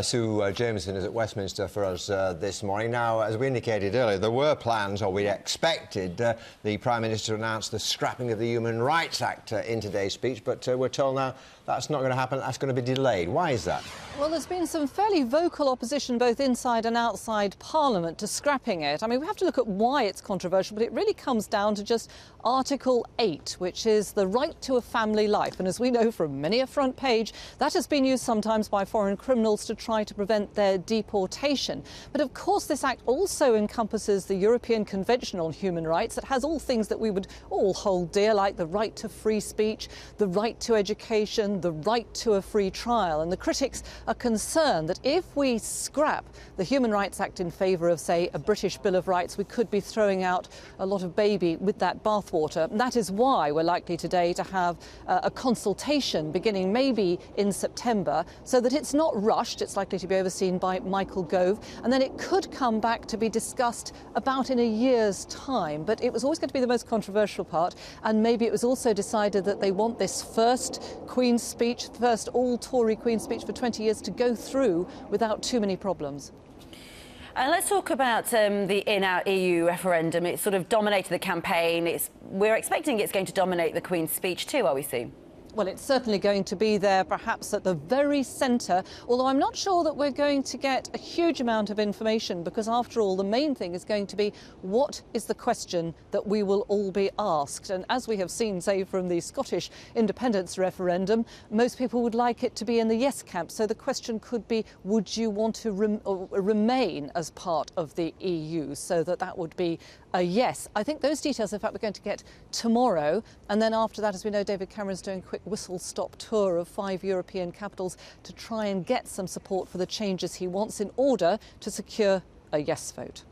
Sue Jameson is at Westminster for us this morning. Now, as we indicated earlier, there were plans, or we expected, the Prime Minister to announce the scrapping of the Human Rights Act in today's speech, but we're told now that's not going to happen, that's going to be delayed. Why is that? Well, there's been some fairly vocal opposition both inside and outside Parliament to scrapping it. I mean, we have to look at why it's controversial, but it really comes down to just Article 8, which is the right to a family life. And as we know from many a front page, that has been used sometimes by foreign criminals to try to prevent their deportation. But of course, this act also encompasses the European Convention on Human Rights that has all things that we would all hold dear, like the right to free speech, the right to education, the right to a free trial. And the critics are concerned that if we scrap the Human Rights Act in favour of, say, a British Bill of Rights, we could be throwing out a lot of baby with that bathwater. And that is why we're likely today to have a consultation beginning maybe in September, so that it's not rushed. It's likely to be overseen by Michael Gove, and then it could come back to be discussed about in a year's time. But it was always going to be the most controversial part, and maybe it was also decided that they want this first Queen's speech, first all-Tory Queen's speech for 20 years to go through without too many problems. Let's talk about the in-out EU referendum. It's sort of dominated the campaign. We're expecting it's going to dominate the Queen's speech too, are we, Sue? Well, it's certainly going to be there, perhaps at the very centre, although I'm not sure that we're going to get a huge amount of information, because after all, the main thing is going to be what is the question that we will all be asked. And as we have seen, say, from the Scottish independence referendum, most people would like it to be in the yes camp. So the question could be, would you want to remain as part of the EU? So that would be a yes. I think those details, in fact, we're going to get tomorrow. And then after that, as we know, David Cameron's doing a quick whistle-stop tour of 5 European capitals to try and get some support for the changes he wants in order to secure a yes vote.